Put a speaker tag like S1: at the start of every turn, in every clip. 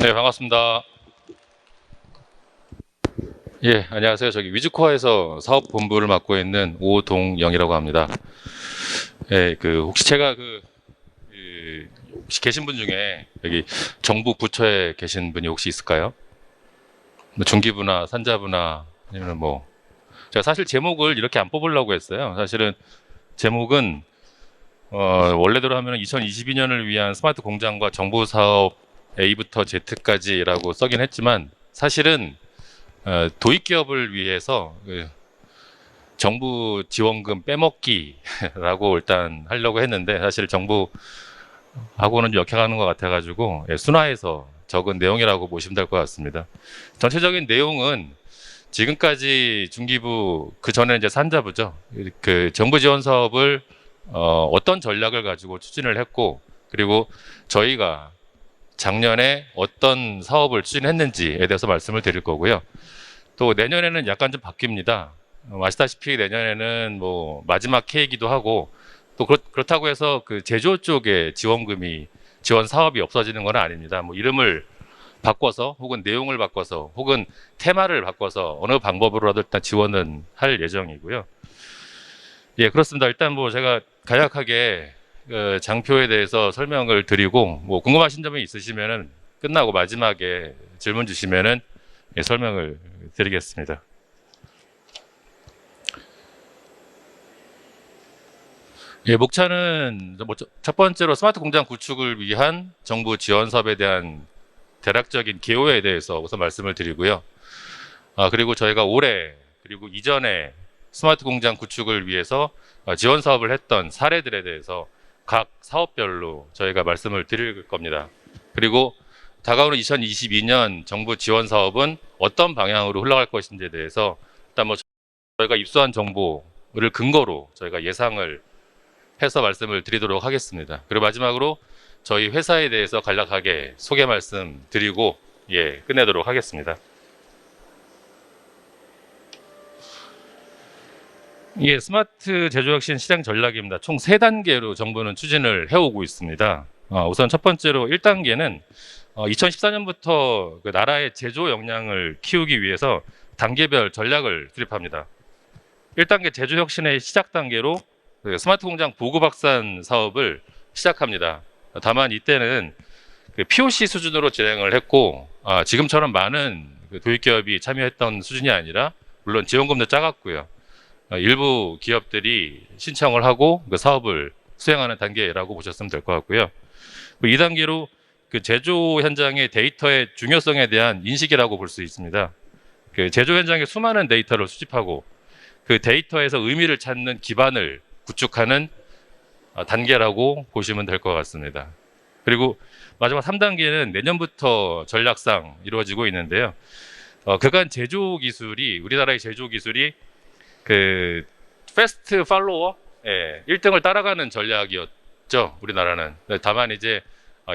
S1: 네, 반갑습니다. 예, 안녕하세요. 저기 위즈코어에서 사업본부를 맡고 있는 오동영이라고 합니다. 예, 혹시 제가 혹시 계신 분 중에 여기 정부 부처에 계신 분이 혹시 있을까요? 뭐 중기부나 산자부나 아니면 뭐 제가 사실 제목을 이렇게 안 뽑으려고 했어요. 사실은 제목은 원래대로 하면 2022년을 위한 스마트 공장과 정부 사업 A부터 Z까지라고 써긴 했지만 사실은 도입 기업을 위해서 정부 지원금 빼먹기라고 일단 하려고 했는데 사실 정부하고는 역행하는 것 같아가지고 순화해서 적은 내용이라고 보시면 될 것 같습니다. 전체적인 내용은 지금까지 중기부 그 전에 이제 산자부죠. 그 정부 지원 사업을 어떤 전략을 가지고 추진을 했고 그리고 저희가 작년에 어떤 사업을 추진했는지에 대해서 말씀을 드릴 거고요. 또 내년에는 약간 좀 바뀝니다. 아시다시피 내년에는 뭐 마지막 해이기도 하고 또 그렇다고 해서 그 제조 쪽에 지원 사업이 없어지는 건 아닙니다. 뭐 이름을 바꿔서 혹은 내용을 바꿔서 혹은 테마를 바꿔서 어느 방법으로라도 일단 지원은 할 예정이고요. 예, 그렇습니다. 일단 뭐 제가 간략하게 장표에 대해서 설명을 드리고 뭐 궁금하신 점이 있으시면은 끝나고 마지막에 질문 주시면은 예, 설명을 드리겠습니다. 예, 목차는 뭐첫 번째로 스마트 공장 구축을 위한 정부 지원 사업에 대한 대략적인 개요에 대해서 우선 말씀을 드리고요. 그리고 저희가 올해 그리고 이전에 스마트 공장 구축을 위해서 지원 사업을 했던 사례들에 대해서 각 사업별로 저희가 말씀을 드릴 겁니다. 그리고 다가오는 2022년 정부 지원 사업은 어떤 방향으로 흘러갈 것인지에 대해서 일단 뭐 저희가 입수한 정보를 근거로 저희가 예상을 해서 말씀을 드리도록 하겠습니다. 그리고 마지막으로 저희 회사에 대해서 간략하게 소개 말씀 드리고 예, 끝내도록 하겠습니다. 예, 스마트 제조혁신 실행 전략입니다. 총 3단계로 정부는 추진을 해오고 있습니다. 우선 첫 번째로 1단계는 2014년부터 그 나라의 제조 역량을 키우기 위해서 단계별 전략을 수립합니다. 1단계 제조혁신의 시작 단계로 그 스마트 공장 보급 확산 사업을 시작합니다. 다만 이때는 그 POC 수준으로 진행을 했고 지금처럼 많은 그 도입 기업이 참여했던 수준이 아니라 물론 지원금도 작았고요. 일부 기업들이 신청을 하고 그 사업을 수행하는 단계라고 보셨으면 될 것 같고요. 2단계로 그 제조 현장의 데이터의 중요성에 대한 인식이라고 볼 수 있습니다. 그 제조 현장의 수많은 데이터를 수집하고 그 데이터에서 의미를 찾는 기반을 구축하는 단계라고 보시면 될 것 같습니다. 그리고 마지막 3단계는 내년부터 전략상 이루어지고 있는데요. 그간 제조 기술이 우리나라의 제조 기술이 그 패스트 팔로워, 예, 1등을 따라가는 전략이었죠. 우리나라는. 다만 이제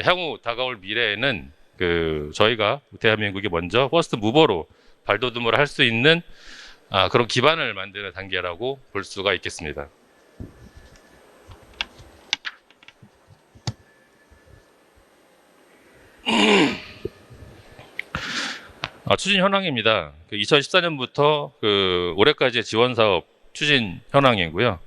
S1: 향후 다가올 미래에는 그 저희가 대한민국이 먼저 퍼스트 무버로 발돋움을 할 수 있는 그런 기반을 만드는 단계라고 볼 수가 있겠습니다. 추진 현황입니다. 2014년부터 그 올해까지의 지원 사업 추진 현황이고요.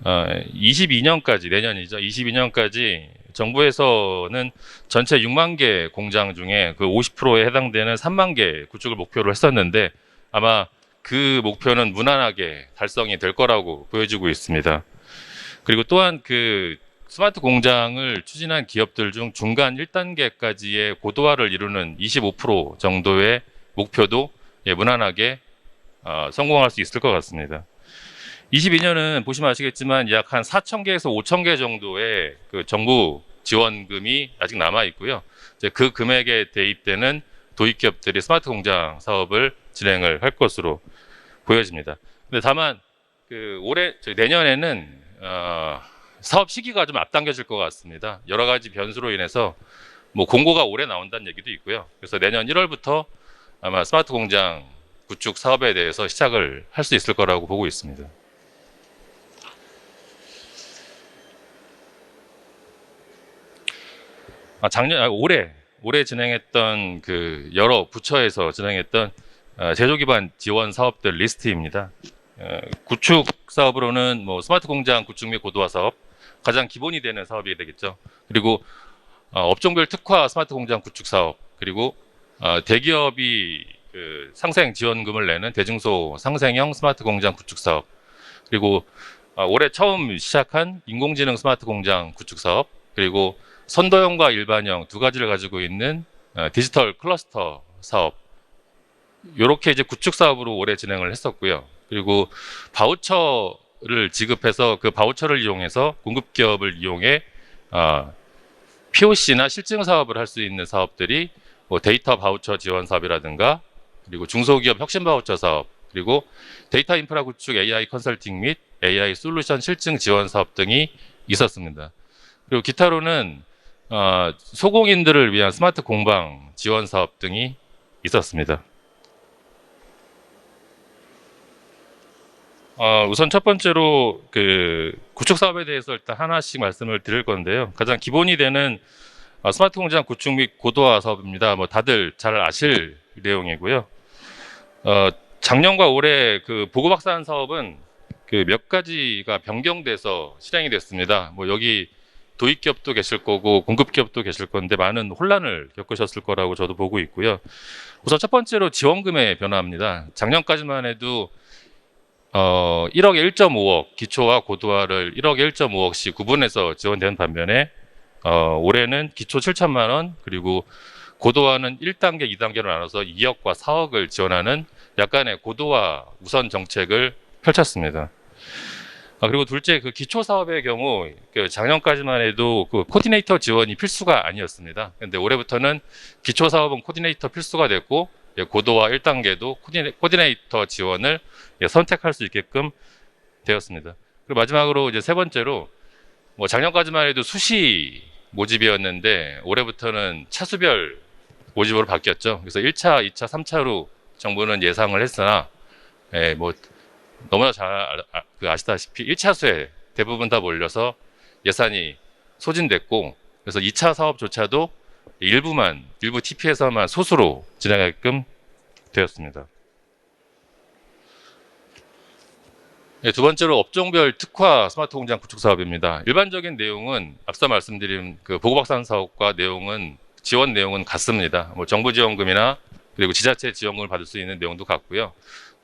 S1: 22년까지 내년이죠. 22년까지 정부에서는 전체 6만 개 공장 중에 그 50%에 해당되는 3만 개 구축을 목표로 했었는데 아마 그 목표는 무난하게 달성이 될 거라고 보여지고 있습니다. 그리고 또한 그 스마트 공장을 추진한 기업들 중 중간 1단계까지의 고도화를 이루는 25% 정도의 목표도 예, 무난하게 성공할 수 있을 것 같습니다. 22년은 보시면 아시겠지만 약 한 4,000개에서 5,000개 정도의 그 정부 지원금이 아직 남아 있고요. 이제 그 금액에 대입되는 도입 기업들이 스마트 공장 사업을 진행을 할 것으로 보여집니다. 근데 다만 그 내년에는 사업 시기가 좀 앞당겨질 것 같습니다. 여러 가지 변수로 인해서 뭐 공고가 올해 나온다는 얘기도 있고요. 그래서 내년 1월부터 아마 스마트 공장 구축 사업에 대해서 시작을 할 수 있을 거라고 보고 있습니다. 올해 올해 진행했던 그 여러 부처에서 진행했던 제조 기반 지원 사업들 리스트입니다. 구축 사업으로는 뭐 스마트 공장 구축 및 고도화 사업, 가장 기본이 되는 사업이 되겠죠. 그리고 업종별 특화 스마트 공장 구축 사업, 그리고 대기업이 그 상생 지원금을 내는 대중소 상생형 스마트 공장 구축 사업, 그리고 올해 처음 시작한 인공지능 스마트 공장 구축 사업, 그리고 선도형과 일반형 두 가지를 가지고 있는 디지털 클러스터 사업, 이렇게 이제 구축 사업으로 올해 진행을 했었고요. 그리고 바우처를 지급해서 그 바우처를 이용해서 공급 기업을 이용해 POC나 실증 사업을 할 수 있는 사업들이 뭐 데이터 바우처 지원 사업이라든가, 그리고 중소기업 혁신 바우처 사업, 그리고 데이터 인프라 구축 AI 컨설팅 및 AI 솔루션 실증 지원 사업 등이 있었습니다. 그리고 기타로는 소공인들을 위한 스마트 공방 지원 사업 등이 있었습니다. 우선 첫 번째로 그 구축 사업에 대해서 일단 하나씩 말씀을 드릴 건데요. 가장 기본이 되는 스마트 공장 구축 및 고도화 사업입니다. 뭐 다들 잘 아실 내용이고요. 작년과 올해 그 보급 확산 사업은 그 몇 가지가 변경돼서 실행이 됐습니다. 뭐 여기 도입 기업도 계실 거고 공급 기업도 계실 건데 많은 혼란을 겪으셨을 거라고 저도 보고 있고요. 우선 첫 번째로 지원금의 변화입니다. 작년까지만 해도 1억에 1.5억, 기초와 고도화를 1억에 1.5억씩 구분해서 지원되는 반면에 올해는 기초 7천만 원, 그리고 고도화는 1단계, 2단계로 나눠서 2억과 4억을 지원하는 약간의 고도화 우선 정책을 펼쳤습니다. 그리고 둘째, 그 기초 사업의 경우 그 작년까지만 해도 그 코디네이터 지원이 필수가 아니었습니다. 근데 올해부터는 기초 사업은 코디네이터 필수가 됐고, 고도화 1단계도 코디네이터 지원을 선택할 수 있게끔 되었습니다. 그리고 마지막으로 이제 세 번째로, 뭐 작년까지만 해도 수시 모집이었는데 올해부터는 차수별 모집으로 바뀌었죠. 그래서 1차, 2차, 3차로 정부는 예상을 했으나, 뭐 너무나 잘 아시다시피 1차수에 대부분 다 몰려서 예산이 소진됐고, 그래서 2차 사업조차도 일부 TP에서만 소수로 진행하게끔 되었습니다. 두 번째로 업종별 특화 스마트 공장 구축 사업입니다. 일반적인 내용은 앞서 말씀드린 그 보급 확산 사업과 지원 내용은 같습니다. 뭐 정부 지원금이나 그리고 지자체 지원금을 받을 수 있는 내용도 같고요.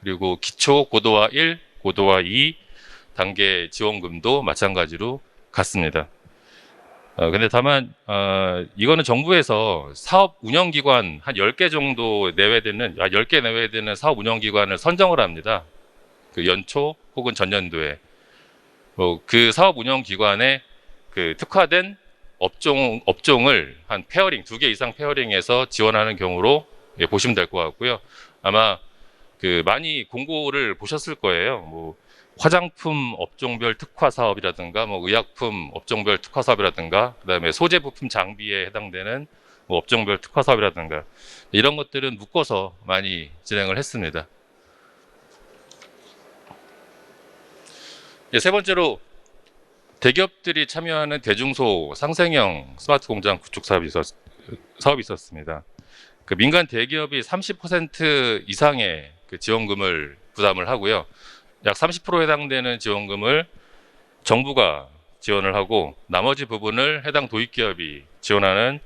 S1: 그리고 기초 고도화 1, 고도화 2 단계 지원금도 마찬가지로 같습니다. 근데 다만 이거는 정부에서 사업 운영기관 한 10개 정도 내외되는 10개 내외되는 사업 운영기관을 선정을 합니다. 그 연초 혹은 전년도에 그 사업 운영기관에 그 특화된 업종을 한 페어링 2개 이상 페어링해서 지원하는 경우로 보시면 될 것 같고요. 아마 그 많이 공고를 보셨을 거예요. 뭐 화장품 업종별 특화 사업이라든가, 뭐 의약품 업종별 특화 사업이라든가, 그다음에 소재 부품 장비에 해당되는 뭐 업종별 특화 사업이라든가, 이런 것들은 묶어서 많이 진행을 했습니다. 세 번째로 대기업들이 참여하는 대중소 상생형 스마트 공장 구축 사업이 있었습니다. 그 민간 대기업이 30% 이상의 그 지원금을 부담을 하고요. 약 30% 해당되는 지원금을 정부가 지원을 하고 나머지 부분을 해당 도입기업이 지원하는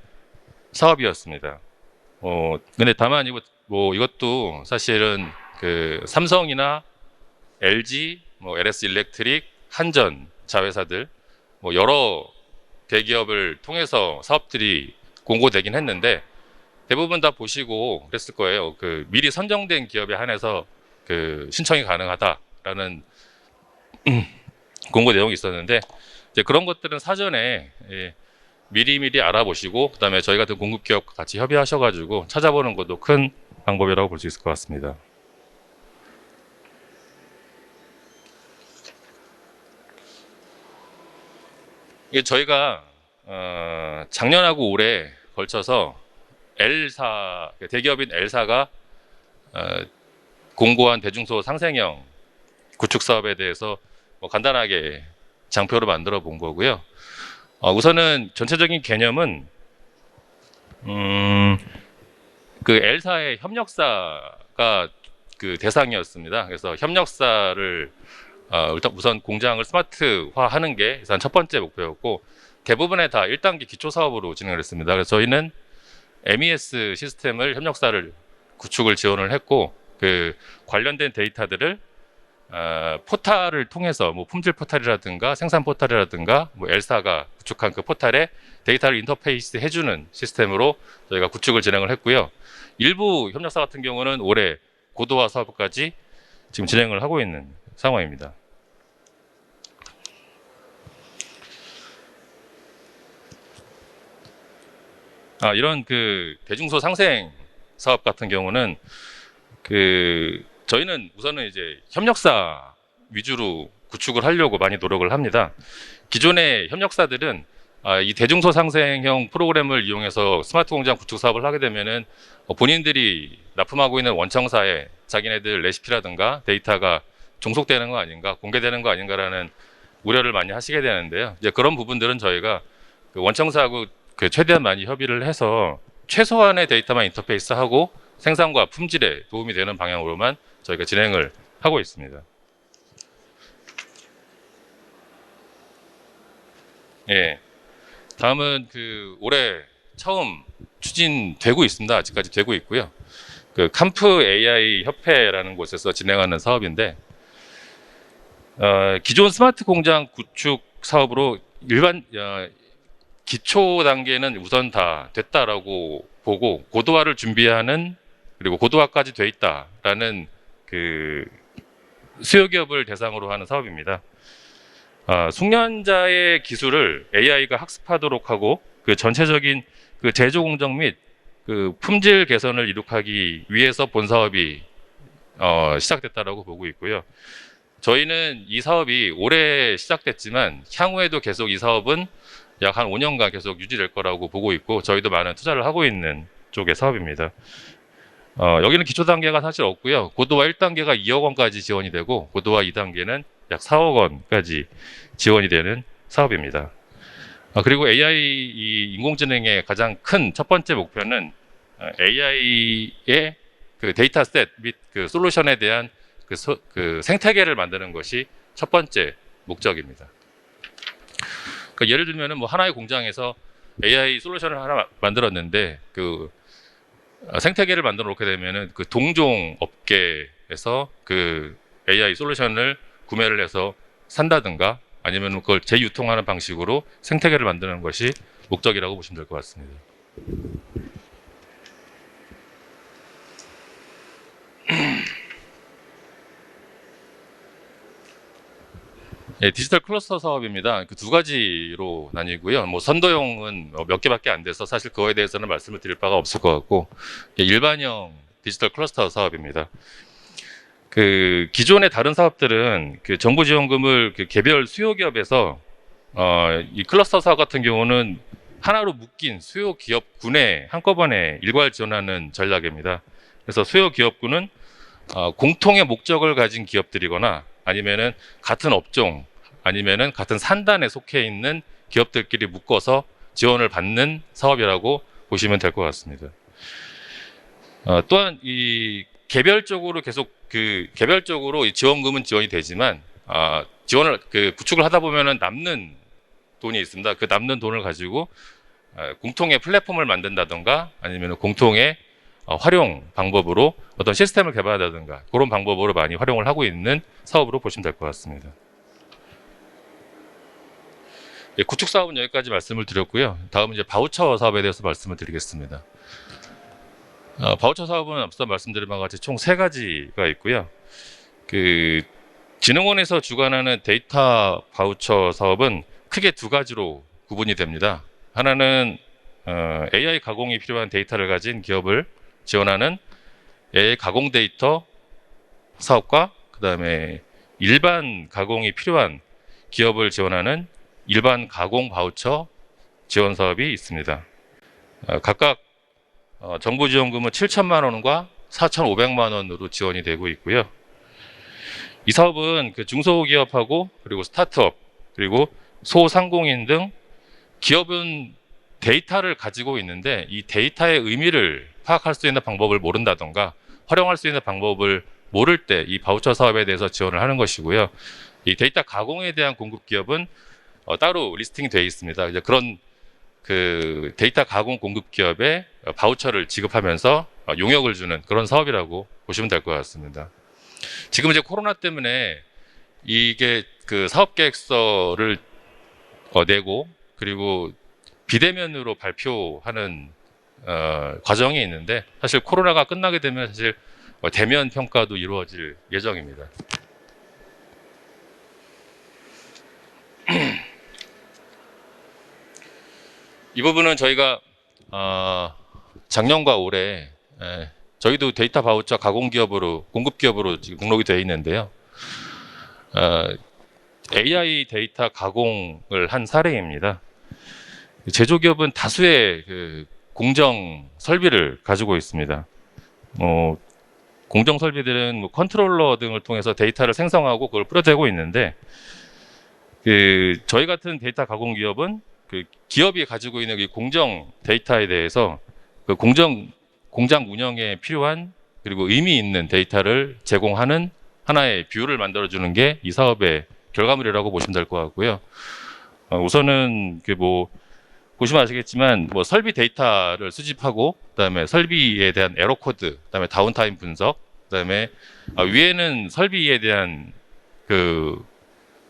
S1: 사업이었습니다. 근데 다만 이것도 사실은 그 삼성이나 LG, 뭐 LS 일렉트릭, 한전 자회사들 뭐 여러 대기업을 통해서 사업들이 공고되긴 했는데 대부분 다 보시고 그랬을 거예요. 그 미리 선정된 기업에 한해서 그 신청이 가능하다라는 공고 내용이 있었는데, 이제 그런 것들은 사전에 미리 알아보시고 그다음에 저희 같은 공급 기업과 같이 협의하셔가지고 찾아보는 것도 큰 방법이라고 볼 수 있을 것 같습니다. 이게 저희가 작년하고 올해 걸쳐서 L사, 대기업인 L사가 공고한 대중소 상생형 구축 사업에 대해서 뭐 간단하게 장표로 만들어 본 거고요. 우선은 전체적인 개념은 음, 그 L사의 협력사가 그 대상이었습니다. 그래서 협력사를 일단 우선 공장을 스마트화하는 게 일단 첫 번째 목표였고, 대부분의 다 1단계 기초 사업으로 진행을 했습니다. 그래서 저희는 MES 시스템을 협력사를 구축을 지원을 했고, 그 관련된 데이터들을 포탈을 통해서 뭐 품질 포탈이라든가 생산 포탈이라든가 뭐 L사가 구축한 그 포탈에 데이터를 인터페이스 해주는 시스템으로 저희가 구축을 진행을 했고요. 일부 협력사 같은 경우는 올해 고도화 사업까지 지금 진행을 하고 있는 상황입니다. 이런 그 대중소 상생 사업 같은 경우는 그 저희는 우선은 이제 협력사 위주로 구축을 하려고 많이 노력을 합니다. 기존의 협력사들은 이 대중소 상생형 프로그램을 이용해서 스마트 공장 구축 사업을 하게 되면은 본인들이 납품하고 있는 원청사에 자기네들 레시피라든가 데이터가 종속되는 거 아닌가, 공개되는 거 아닌가라는 우려를 많이 하시게 되는데요. 이제 그런 부분들은 저희가 그 원청사하고 그 최대한 많이 협의를 해서 최소한의 데이터만 인터페이스하고 생산과 품질에 도움이 되는 방향으로만 저희가 진행을 하고 있습니다. 예. 다음은 그 올해 처음 추진되고 있습니다. 아직까지 되고 있고요. 그 캄프 AI 협회라는 곳에서 진행하는 사업인데, 기존 스마트 공장 구축 사업으로 일반 기초 단계는 우선 다 됐다라고 보고 고도화를 준비하는, 그리고 고도화까지 돼 있다라는 그 수요 기업을 대상으로 하는 사업입니다. 숙련자의 기술을 AI가 학습하도록 하고 그 전체적인 그 제조 공정 및 그 품질 개선을 이룩하기 위해서 본 사업이 시작됐다라고 보고 있고요. 저희는 이 사업이 올해 시작됐지만 향후에도 계속 이 사업은 약 한 5년간 계속 유지될 거라고 보고 있고, 저희도 많은 투자를 하고 있는 쪽의 사업입니다. 여기는 기초 단계가 사실 없고요. 고도화 1단계가 2억 원까지 지원이 되고, 고도화 2단계는 약 4억 원까지 지원이 되는 사업입니다. 그리고 AI, 이 인공지능의 가장 큰 첫 번째 목표는 AI의 그 데이터셋 및 그 솔루션에 대한 그 생태계를 만드는 것이 첫 번째 목적입니다. 그러니까 예를 들면은 뭐 하나의 공장에서 AI 솔루션을 하나 만들었는데 그 생태계를 만들어 놓게 되면은 그 동종 업계에서 그 AI 솔루션을 구매를 해서 산다든가 아니면 그걸 재유통하는 방식으로 생태계를 만드는 것이 목적이라고 보시면 될 것 같습니다. 예, 디지털 클러스터 사업입니다. 그 두 가지로 나뉘고요. 뭐 선도형은 몇 개밖에 안 돼서 사실 그거에 대해서는 말씀을 드릴 바가 없을 것 같고, 일반형 디지털 클러스터 사업입니다. 그 기존의 다른 사업들은 그 정부 지원금을 그 개별 수요 기업에서 이 클러스터 사업 같은 경우는 하나로 묶인 수요 기업군에 한꺼번에 일괄 지원하는 전략입니다. 그래서 수요 기업군은 공통의 목적을 가진 기업들이거나 아니면은 같은 업종 아니면은 같은 산단에 속해 있는 기업들끼리 묶어서 지원을 받는 사업이라고 보시면 될 것 같습니다. 또한 이 개별적으로 계속 그 개별적으로 이 지원금은 지원이 되지만 지원을 그 구축을 하다 보면은 남는 돈이 있습니다. 그 남는 돈을 가지고 공통의 플랫폼을 만든다던가 아니면 공통의 활용 방법으로 어떤 시스템을 개발한다든가 그런 방법으로 많이 활용을 하고 있는 사업으로 보시면 될 것 같습니다. 예, 구축 사업은 여기까지 말씀을 드렸고요. 다음은 이제 바우처 사업에 대해서 말씀을 드리겠습니다. 바우처 사업은 앞서 말씀드린 바와 같이 총 3가지가 있고요. 그 진흥원에서 주관하는 데이터 바우처 사업은 크게 2가지로 구분이 됩니다. 하나는 AI 가공이 필요한 데이터를 가진 기업을 지원하는 AI 가공 데이터 사업과 그 다음에 일반 가공이 필요한 기업을 지원하는 일반 가공 바우처 지원 사업이 있습니다. 각각 정부 지원금은 7천만 원과 4,500만 원으로 지원이 되고 있고요. 이 사업은 그 중소기업하고 그리고 스타트업 그리고 소상공인 등 기업은 데이터를 가지고 있는데 이 데이터의 의미를 파악할 수 있는 방법을 모른다던가 활용할 수 있는 방법을 모를 때 이 바우처 사업에 대해서 지원을 하는 것이고요. 이 데이터 가공에 대한 공급 기업은 따로 리스팅이 되어 있습니다. 이제 그런 그 데이터 가공 공급 기업에 바우처를 지급하면서 용역을 주는 그런 사업이라고 보시면 될 것 같습니다. 지금 이제 코로나 때문에 이게 그 사업 계획서를 내고 그리고 비대면으로 발표하는 과정이 있는데 사실 코로나가 끝나게 되면 사실 대면 평가도 이루어질 예정입니다. 이 부분은 저희가 작년과 올해 저희도 데이터 바우처 가공 기업으로 공급 기업으로 지금 등록이 되어 있는데요. AI 데이터 가공을 한 사례입니다. 제조기업은 다수의 그 공정 설비를 가지고 있습니다. 공정 설비들은 뭐 컨트롤러 등을 통해서 데이터를 생성하고 그걸 뿌려대고 있는데 저희 같은 데이터 가공 기업은 그 기업이 가지고 있는 이 공정 데이터에 대해서 그 공장 운영에 필요한 그리고 의미 있는 데이터를 제공하는 하나의 뷰를 만들어주는 게 이 사업의 결과물이라고 보시면 될 것 같고요. 우선은 그 뭐 보시면 아시겠지만 뭐 설비 데이터를 수집하고 그다음에 설비에 대한 에러 코드, 그다음에 다운타임 분석, 그다음에 위에는 설비에 대한 그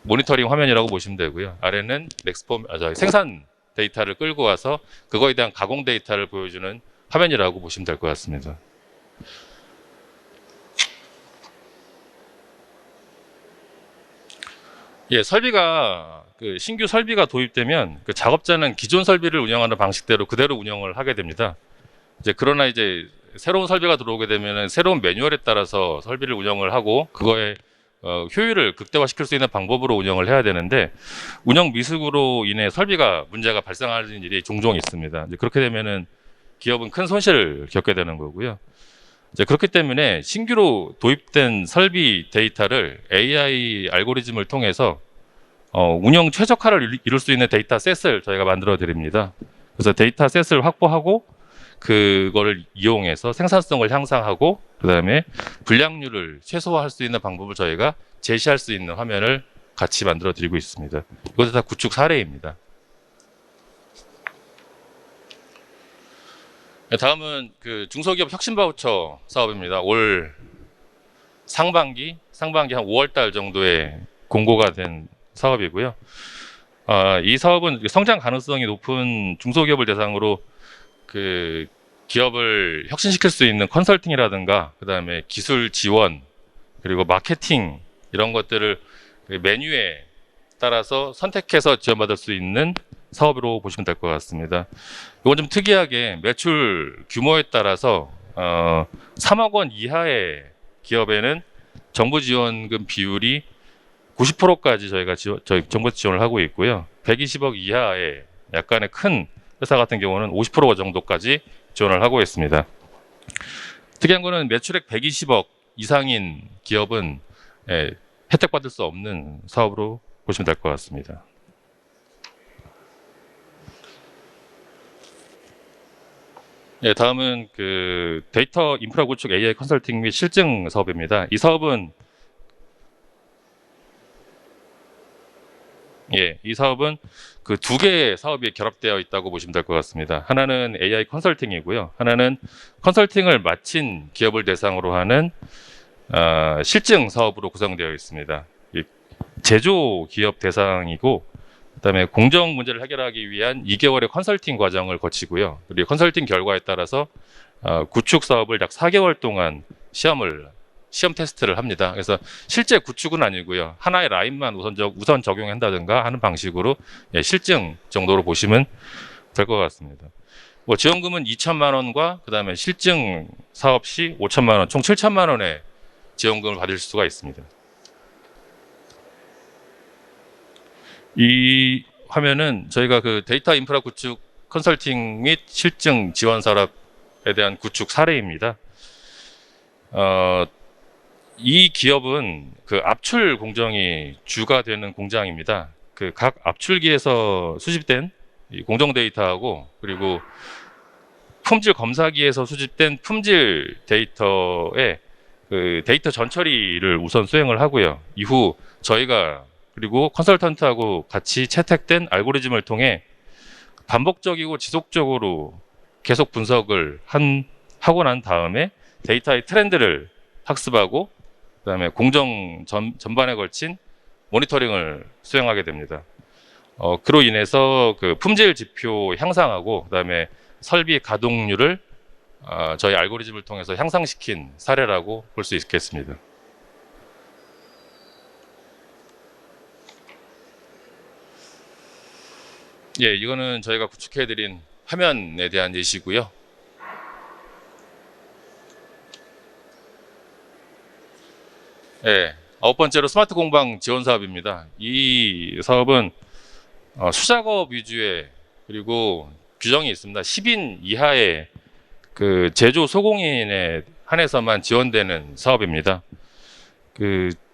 S1: 모니터링 화면이라고 보시면 되고요. 아래는 생산 데이터를 끌고 와서 그거에 대한 가공 데이터를 보여주는 화면이라고 보시면 될 것 같습니다. 예, 설비가 신규 설비가 도입되면 그 작업자는 기존 설비를 운영하는 방식대로 그대로 운영을 하게 됩니다. 그러나 이제 새로운 설비가 들어오게 되면 새로운 매뉴얼에 따라서 설비를 운영을 하고 그거의 효율을 극대화시킬 수 있는 방법으로 운영을 해야 되는데 운영 미숙으로 인해 설비가 문제가 발생하는 일이 종종 있습니다. 그렇게 되면은 기업은 큰 손실을 겪게 되는 거고요. 그렇기 때문에 신규로 도입된 설비 데이터를 AI 알고리즘을 통해서 운영 최적화를 이룰 수 있는 데이터셋을 저희가 만들어 드립니다. 그래서 데이터셋을 확보하고 그거를 이용해서 생산성을 향상하고 그다음에 불량률을 최소화할 수 있는 방법을 저희가 제시할 수 있는 화면을 같이 만들어 드리고 있습니다. 이것도 다 구축 사례입니다. 다음은 그 중소기업 혁신 바우처 사업입니다. 올 상반기 한 5월 달 정도에 공고가 된 사업이고요. 이 사업은 성장 가능성이 높은 중소기업을 대상으로 그 기업을 혁신시킬 수 있는 컨설팅이라든가 그다음에 기술 지원 그리고 마케팅 이런 것들을 메뉴에 따라서 선택해서 지원받을 수 있는 사업으로 보시면 될 것 같습니다. 이건 좀 특이하게 매출 규모에 따라서 3억 원 이하의 기업에는 정부 지원금 비율이 90%까지 저희 정부 지원을 하고 있고요. 120억 이하의 약간의 큰 회사 같은 경우는 50% 정도까지 지원을 하고 있습니다. 특이한 거는 매출액 120억 이상인 기업은 혜택받을 수 없는 사업으로 보시면 될 것 같습니다. 다음은 그 데이터 인프라 구축 AI 컨설팅 및 실증 사업입니다. 이 사업은 그 두 개의 사업이 결합되어 있다고 보시면 될 것 같습니다. 하나는 AI 컨설팅이고요. 하나는 컨설팅을 마친 기업을 대상으로 하는 실증 사업으로 구성되어 있습니다. 제조 기업 대상이고 그다음에 공정 문제를 해결하기 위한 2개월의 컨설팅 과정을 거치고요. 그리고 컨설팅 결과에 따라서 구축 사업을 약 4개월 동안 시험 테스트를 합니다. 그래서 실제 구축은 아니고요. 하나의 라인만 우선 적용한다든가 하는 방식으로 실증 정도로 보시면 될 것 같습니다. 지원금은 2천만 원과 그다음에 실증 사업 시 5천만 원, 총 7천만 원의 지원금을 받을 수가 있습니다. 이 화면은 저희가 그 데이터 인프라 구축 컨설팅 및 실증 지원 사업에 대한 구축 사례입니다. 이 기업은 그 압출 공정이 주가 되는 공장입니다. 그 각 압출기에서 수집된 이 공정 데이터하고 그리고 품질 검사기에서 수집된 품질 데이터의 그 데이터 전처리를 우선 수행을 하고요. 이후 저희가 그리고 컨설턴트하고 같이 채택된 알고리즘을 통해 반복적이고 지속적으로 계속 분석을 하고 난 다음에 데이터의 트렌드를 학습하고 그다음에 공정 전반에 걸친 모니터링을 수행하게 됩니다. 그로 인해서 그 품질 지표 향상하고 그다음에 설비 가동률을 저희 알고리즘을 통해서 향상시킨 사례라고 볼 수 있겠습니다. 예, 이거는 저희가 구축해드린 화면에 대한 예시고요. 예, 9번째로 스마트 공방 지원 사업입니다. 이 사업은 수작업 위주의 그리고 규정이 있습니다. 10인 이하의 그 제조 소공인에 한해서만 지원되는 사업입니다.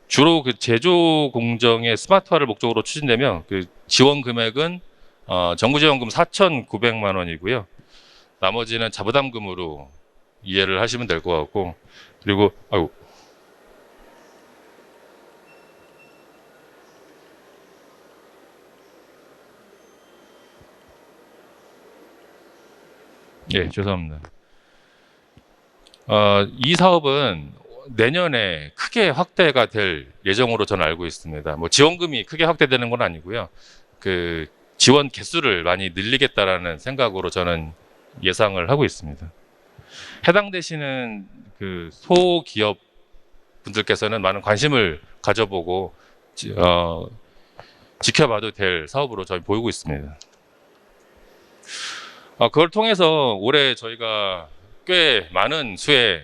S1: 주로 그 제조 공정의 스마트화를 목적으로 추진되며 그 지원 금액은 정부 지원금 4,900만 원이고요. 나머지는 자부담금으로 이해를 하시면 될 것 같고 그리고 예, 죄송합니다. 이 사업은 내년에 크게 확대가 될 예정으로 저는 알고 있습니다. 뭐 지원금이 크게 확대되는 건 아니고요. 그 지원 개수를 많이 늘리겠다라는 생각으로 저는 예상을 하고 있습니다. 해당되시는 그 소기업 분들께서는 많은 관심을 가져보고 지켜봐도 될 사업으로 저희 보이고 있습니다. 그걸 통해서 올해 저희가 꽤 많은 수의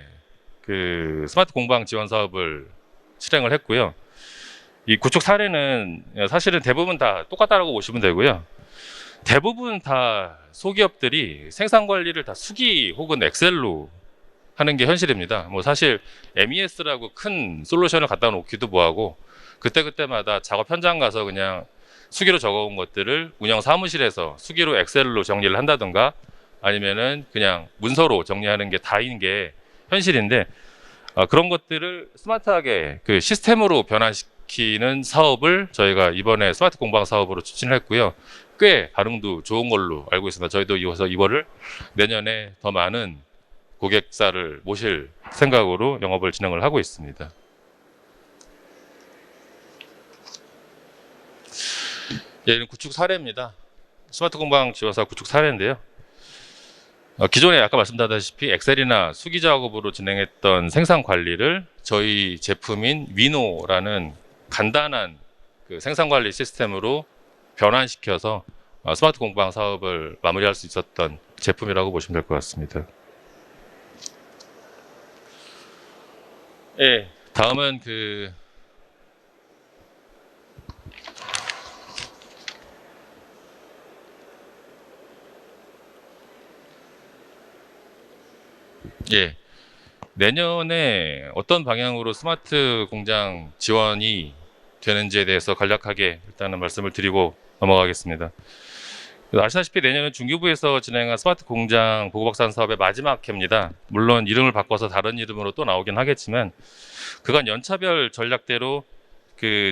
S1: 그 스마트 공방 지원 사업을 실행을 했고요. 이 구축 사례는 사실은 대부분 다 똑같다라고 보시면 되고요. 대부분 다 소기업들이 생산 관리를 다 수기 혹은 엑셀로 하는 게 현실입니다. 뭐 사실 MES라고 큰 솔루션을 갖다 놓기도 뭐하고 그때그때마다 작업 현장 가서 그냥 수기로 적어온 것들을 운영 사무실에서 수기로 엑셀로 정리를 한다든가 아니면은 그냥 문서로 정리하는 게 다인 게 현실인데 그런 것들을 스마트하게 그 시스템으로 변환시키는 사업을 저희가 이번에 스마트 공방 사업으로 추진을 했고요. 꽤 반응도 좋은 걸로 알고 있습니다. 저희도 이거를 내년에 더 많은 고객사를 모실 생각으로 영업을 진행을 하고 있습니다. 예, 이런 구축 사례입니다. 스마트 공방 지원사 구축 사례인데요. 기존에 아까 말씀드렸다시피 엑셀이나 수기 작업으로 진행했던 생산 관리를 저희 제품인 위노라는 간단한 그 생산 관리 시스템으로 변환시켜서 스마트 공방 사업을 마무리할 수 있었던 제품이라고 보시면 될 것 같습니다. 예, 다음은 예, 내년에 어떤 방향으로 스마트 공장 지원이 되는지에 대해서 간략하게 일단은 말씀을 드리고 넘어가겠습니다. 아시다시피 내년은 중기부에서 진행한 스마트 공장 보고박산 사업의 마지막 해입니다. 물론 이름을 바꿔서 다른 이름으로 또 나오긴 하겠지만 그간 연차별 전략대로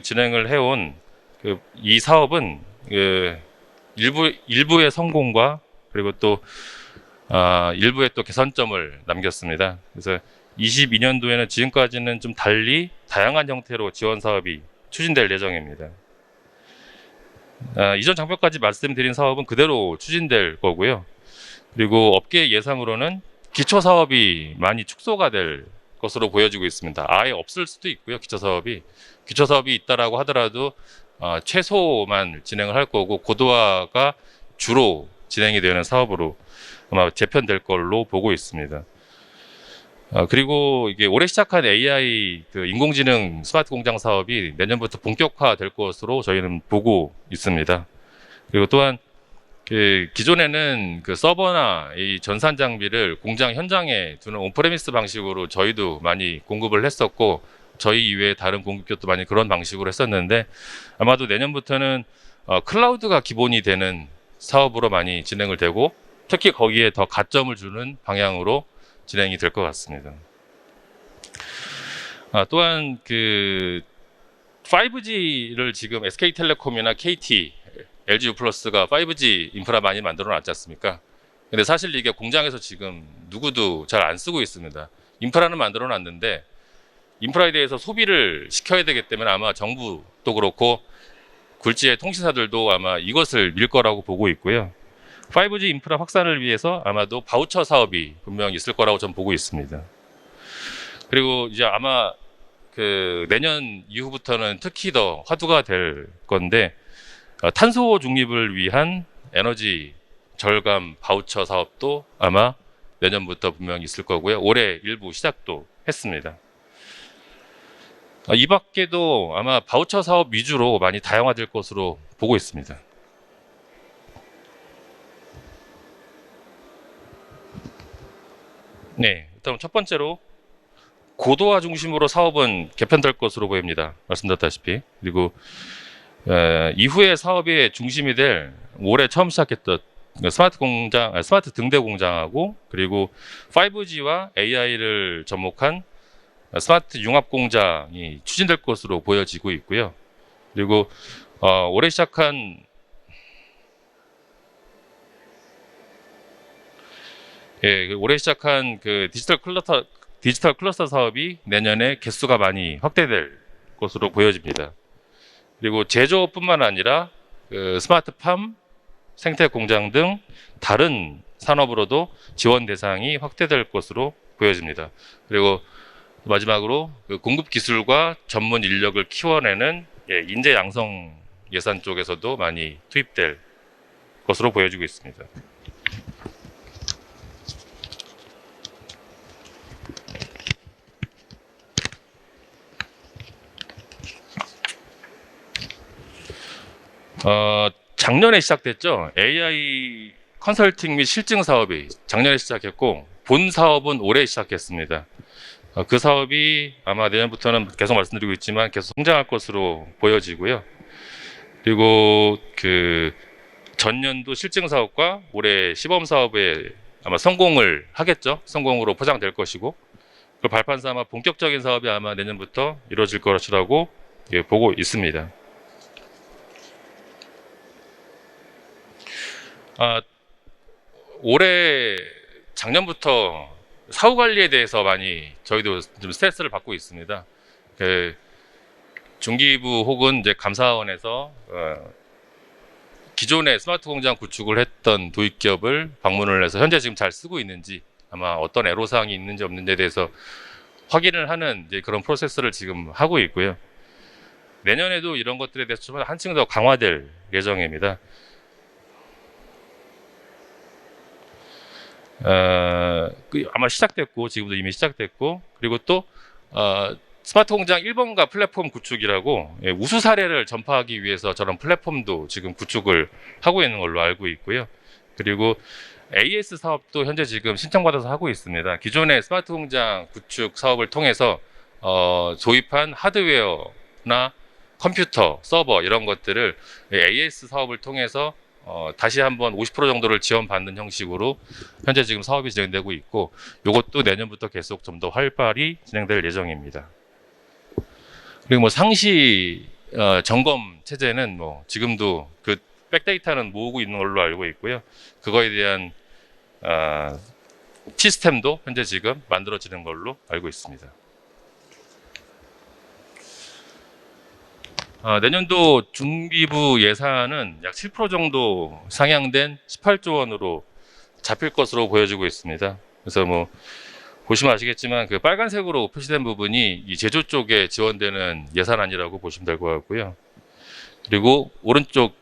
S1: 진행을 해온 이 사업은 일부의 성공과 그리고 또 일부의 또 개선점을 남겼습니다. 그래서 22년도에는 지금까지는 좀 달리 다양한 형태로 지원 사업이 추진될 예정입니다. 이전 장표까지 말씀드린 사업은 그대로 추진될 거고요. 그리고 업계 예상으로는 기초 사업이 많이 축소가 될 것으로 보여지고 있습니다. 아예 없을 수도 있고요. 기초 사업이 있다라고 하더라도 최소만 진행을 할 거고 고도화가 주로 진행이 되는 사업으로 아마 재편될 걸로 보고 있습니다. 그리고 이게 올해 시작한 AI 인공지능 스마트 공장 사업이 내년부터 본격화될 것으로 저희는 보고 있습니다. 그리고 또한 기존에는 서버나 이 전산 장비를 공장 현장에 두는 온프레미스 방식으로 저희도 많이 공급을 했었고 저희 이외에 다른 공급기업도 많이 그런 방식으로 했었는데 아마도 내년부터는 클라우드가 기본이 되는 사업으로 많이 진행을 되고 특히 거기에 더 가점을 주는 방향으로 진행이 될 것 같습니다. 또한 그 5G를 지금 SK텔레콤이나 KT, LG유플러스가 5G 인프라 많이 만들어 놨지 않습니까? 근데 사실 이게 공장에서 지금 누구도 잘 안 쓰고 있습니다. 인프라는 만들어 놨는데 인프라에 대해서 소비를 시켜야 되기 때문에 아마 정부도 그렇고 굴지의 통신사들도 아마 이것을 밀 거라고 보고 있고요. 5G 인프라 확산을 위해서 아마도 바우처 사업이 분명히 있을 거라고 저는 보고 있습니다. 그리고 이제 아마 그 내년 이후부터는 특히 더 화두가 될 건데 탄소 중립을 위한 에너지 절감 바우처 사업도 아마 내년부터 분명히 있을 거고요. 올해 일부 시작도 했습니다. 이 밖에도 아마 바우처 사업 위주로 많이 다양화될 것으로 보고 있습니다. 네, 일단 첫 번째로 고도화 중심으로 사업은 개편될 것으로 보입니다. 말씀드렸다시피. 그리고 이후에 사업의 중심이 될 올해 처음 시작했던 스마트 등대 공장하고 그리고 5G와 AI를 접목한 스마트 융합 공장이 추진될 것으로 보여지고 있고요. 그리고 올해 시작한 그 디지털 클러스터 사업이 내년에 개수가 많이 확대될 것으로 보여집니다. 그리고 제조뿐만 아니라 그 스마트팜, 생태 공장 등 다른 산업으로도 지원 대상이 확대될 것으로 보여집니다. 그리고 마지막으로 그 공급 기술과 전문 인력을 키워내는 인재 양성 예산 쪽에서도 많이 투입될 것으로 보여지고 있습니다. 작년에 시작됐죠. AI 컨설팅 및 실증 사업이 작년에 시작했고 본 사업은 올해 시작했습니다. 그 사업이 아마 내년부터는 계속 말씀드리고 있지만 계속 성장할 것으로 보여지고요. 그리고 그 전년도 실증 사업과 올해 시범 사업에 아마 성공을 하겠죠. 성공으로 포장될 것이고 그 발판사 아마 본격적인 사업이 아마 내년부터 이루어질 것이라고 보고 있습니다. 올해 작년부터 사후 관리에 대해서 많이 저희도 좀 스트레스를 받고 있습니다. 그 중기부 혹은 이제 감사원에서 기존의 스마트 공장 구축을 했던 도입 기업을 방문을 해서 현재 지금 잘 쓰고 있는지 아마 어떤 애로사항이 있는지 없는지에 대해서 확인을 하는 이제 그런 프로세스를 지금 하고 있고요. 내년에도 이런 것들에 대해서 좀 한층 더 강화될 예정입니다. 아마 시작됐고 지금도 이미 시작됐고 그리고 또 스마트 공장 1번가 플랫폼 구축이라고 우수 사례를 전파하기 위해서 저런 플랫폼도 지금 구축을 하고 있는 걸로 알고 있고요. 그리고 AS 사업도 현재 지금 신청받아서 하고 있습니다. 기존의 스마트 공장 구축 사업을 통해서 도입한 하드웨어나 컴퓨터, 서버 이런 것들을 AS 사업을 통해서 다시 한번 50% 정도를 지원받는 형식으로 현재 지금 사업이 진행되고 있고 이것도 내년부터 계속 좀 더 활발히 진행될 예정입니다. 그리고 뭐 상시 점검 체제는 뭐 지금도 그 백데이터는 모으고 있는 걸로 알고 있고요. 그거에 대한 시스템도 현재 지금 만들어지는 걸로 알고 있습니다. 내년도 중기부 예산은 약 7% 정도 상향된 18조 원으로 잡힐 것으로 보여지고 있습니다. 그래서 뭐 보시면 아시겠지만 그 빨간색으로 표시된 부분이 이 제조 쪽에 지원되는 예산안이라고 보시면 될 것 같고요. 그리고 오른쪽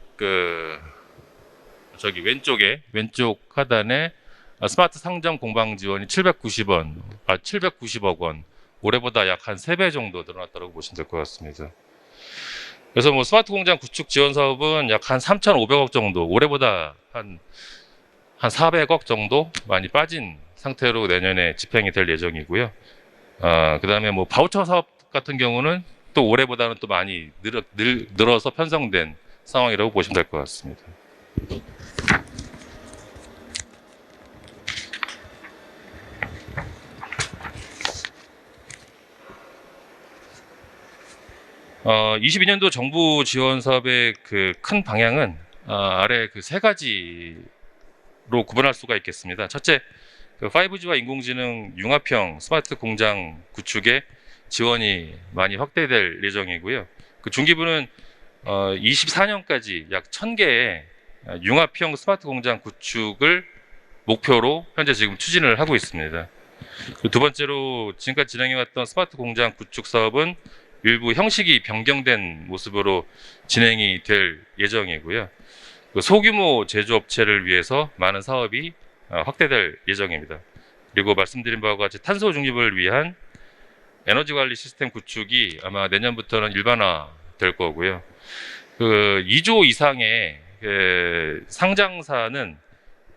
S1: 저기 왼쪽 하단에 스마트 상점 공방 지원이 790억 원, 올해보다 약 한 3배 정도 늘어났다고 보시면 될 것 같습니다. 그래서 뭐 스마트 공장 구축 지원 사업은 약 한 3,500억 정도, 올해보다 한 400억 정도 많이 빠진 상태로 내년에 집행이 될 예정이고요. 그 다음에 뭐 바우처 사업 같은 경우는 또 올해보다는 또 많이 늘어서 편성된 상황이라고 보시면 될 것 같습니다. 22년도 정부 지원 사업의 그 큰 방향은 아래 그 세 가지로 구분할 수가 있겠습니다. 첫째, 그 5G와 인공지능 융합형 스마트 공장 구축에 지원이 많이 확대될 예정이고요. 그 중기부는 24년까지 약 1000개의 융합형 스마트 공장 구축을 목표로 현재 지금 추진을 하고 있습니다. 그리고 두 번째로 지금까지 진행해왔던 스마트 공장 구축 사업은 일부 형식이 변경된 모습으로 진행이 될 예정이고요. 그 소규모 제조업체를 위해서 많은 사업이 확대될 예정입니다. 그리고 말씀드린 바와 같이 탄소 중립을 위한 에너지 관리 시스템 구축이 아마 내년부터는 일반화 될 거고요. 그 2조 이상의 그 상장사는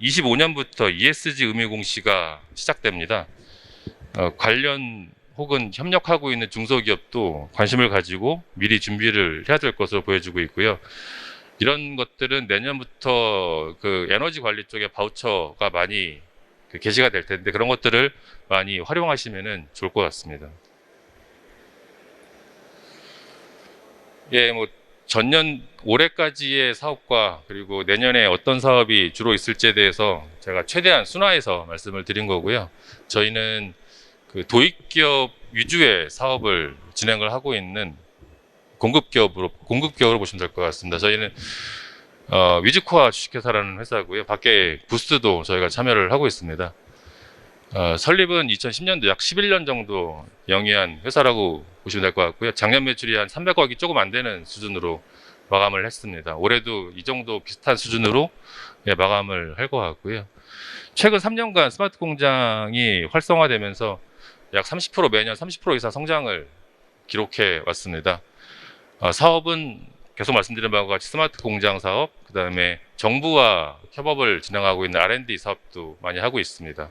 S1: 25년부터 ESG 의무 공시가 시작됩니다. 관련 혹은 협력하고 있는 중소기업도 관심을 가지고 미리 준비를 해야 될 것으로 보여지고 있고요. 이런 것들은 내년부터 그 에너지 관리 쪽에 바우처가 많이 게시가 될 텐데 그런 것들을 많이 활용하시면 좋을 것 같습니다. 예, 뭐 전년 올해까지의 사업과 그리고 내년에 어떤 사업이 주로 있을지에 대해서 제가 최대한 순화해서 말씀을 드린 거고요. 저희는 그 도입기업 위주의 사업을 진행을 하고 있는 공급기업으로 보시면 될 것 같습니다. 저희는 위즈코아 주식회사라는 회사고요. 밖에 부스도 저희가 참여를 하고 있습니다. 설립은 2010년도 약 11년 정도 영위한 회사라고 보시면 될 것 같고요. 작년 매출이 한 300억이 조금 안 되는 수준으로 마감을 했습니다. 올해도 이 정도 비슷한 수준으로 마감을 할 것 같고요. 최근 3년간 스마트 공장이 활성화되면서 약 30% 매년 30% 이상 성장을 기록해 왔습니다. 사업은 계속 말씀드린 바와 같이 스마트 공장 사업, 그 다음에 정부와 협업을 진행하고 있는 R&D 사업도 많이 하고 있습니다.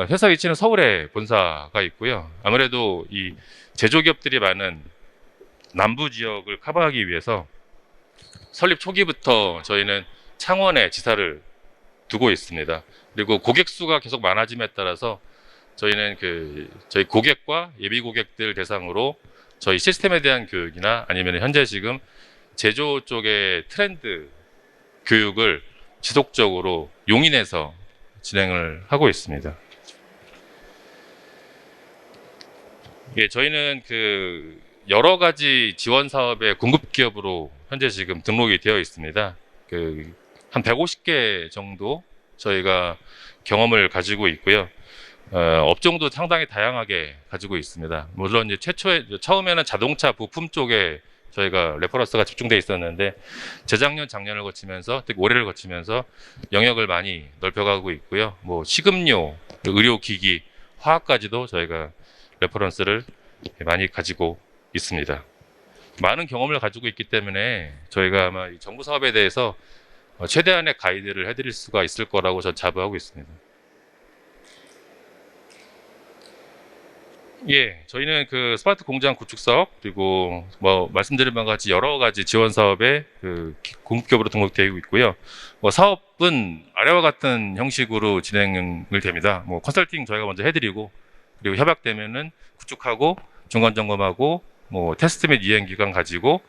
S1: 회사 위치는 서울에 본사가 있고요. 아무래도 이 제조기업들이 많은 남부 지역을 커버하기 위해서 설립 초기부터 저희는 창원에 지사를 두고 있습니다. 그리고 고객 수가 계속 많아짐에 따라서 저희는 저희 고객과 예비 고객들 대상으로 저희 시스템에 대한 교육이나 아니면 현재 지금 제조 쪽의 트렌드 교육을 지속적으로 용인해서 진행을 하고 있습니다. 예, 저희는 여러 가지 지원 사업의 공급 기업으로 현재 지금 등록이 되어 있습니다. 한 150개 정도 저희가 경험을 가지고 있고요. 업종도 상당히 다양하게 가지고 있습니다. 물론 이제 처음에는 자동차 부품 쪽에 저희가 레퍼런스가 집중돼 있었는데 재작년, 작년을 거치면서 특히 올해를 거치면서 영역을 많이 넓혀가고 있고요. 뭐 식음료, 의료기기, 화학까지도 저희가 레퍼런스를 많이 가지고 있습니다. 많은 경험을 가지고 있기 때문에 저희가 아마 이 정부 사업에 대해서 최대한의 가이드를 해드릴 수가 있을 거라고 전 자부하고 있습니다. 예, 저희는 스마트 공장 구축 사업 그리고 뭐 말씀드린 바와 같이 여러 가지 지원 사업에 공급기업으로 등록되어 있고요. 뭐 사업은 아래와 같은 형식으로 진행을 됩니다. 뭐 컨설팅 저희가 먼저 해드리고 그리고 협약되면은 구축하고 중간 점검하고 뭐 테스트 및 이행 기간 가지고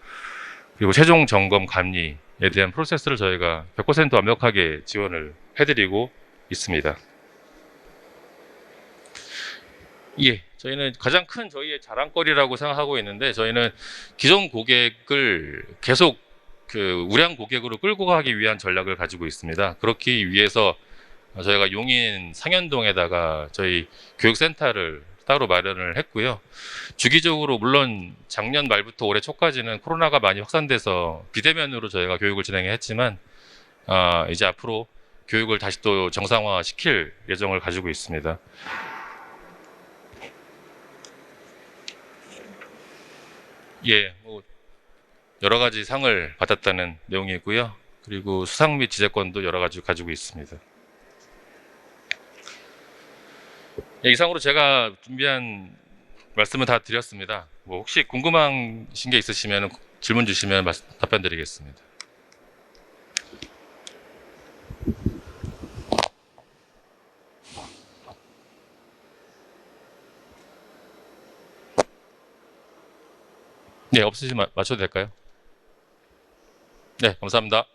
S1: 그리고 최종 점검 감리에 대한 프로세스를 저희가 100% 완벽하게 지원을 해드리고 있습니다. 예, 저희는 가장 큰 저희의 자랑거리라고 생각하고 있는데 저희는 기존 고객을 계속 우량 고객으로 끌고 가기 위한 전략을 가지고 있습니다. 그렇기 위해서 저희가 용인 상현동에다가 저희 교육센터를 따로 마련을 했고요. 주기적으로 물론 작년 말부터 올해 초까지는 코로나가 많이 확산돼서 비대면으로 저희가 교육을 진행했지만 이제 앞으로 교육을 다시 또 정상화 시킬 예정을 가지고 있습니다. 예, 뭐 여러 가지 상을 받았다는 내용이고요. 그리고 수상 및 지재권도 여러 가지 가지고 있습니다. 예, 이상으로 제가 준비한 말씀을 다 드렸습니다. 뭐 혹시 궁금하신 게 있으시면 질문 주시면 답변 드리겠습니다. 네, 없으시면 마쳐도 될까요? 네, 감사합니다.